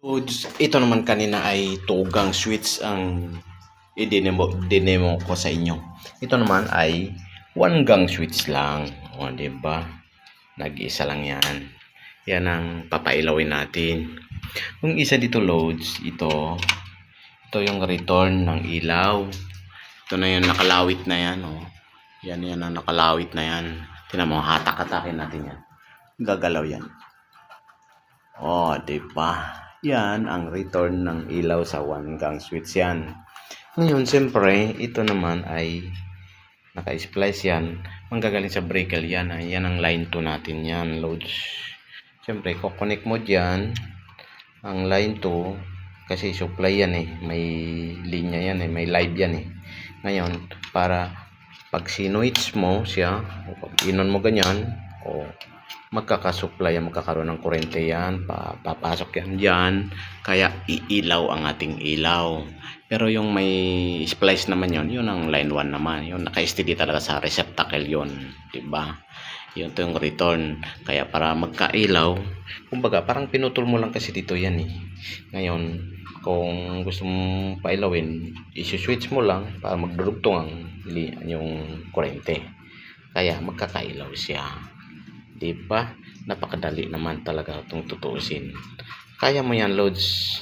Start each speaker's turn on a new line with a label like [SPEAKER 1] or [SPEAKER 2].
[SPEAKER 1] Ito naman kanina ay tugang switch ang dinemo ko sa inyo. Ito naman ay one gang switch lang. O, di ba? Nag-isa lang yan. Yan ang papailawin natin. Yung isa dito loads, ito yung return ng ilaw. Ito na yung nakalawit na yan. Oh. Yan ang nakalawit na yan. Tinan mo, hatak-hatakin natin yan. Gagalaw yan. Oh, di ba? Yan ang return ng ilaw sa one gang switch yan. Ngayon, siyempre, ito naman ay naka-splice yan. Manggagaling sa breaker yan. Yan ang line 2 natin yan, loads. Siyempre, kukonek mo dyan ang line 2 kasi supply yan eh. May linya yan eh. May live yan eh. Ngayon, para pag sinuits mo siya, o pag inon mo ganyan, o magkakasupply yan, magkakaroon ng kurente yan, papasok yan dyan, kaya iilaw ang ating ilaw. Pero yung may splice naman yun ang line 1 naman, yun naka-steady talaga sa receptacle yun, diba? Yun to yung return, kaya para magkailaw, kumbaga parang pinutol mo lang kasi dito yan eh. Ngayon, kung gusto mong pailawin, isi-switch mo lang para magdurugtong yung kurente, kaya magkakailaw siya. Diba? Napakadali naman talaga itong tutuusin. Kaya mo yan, loads.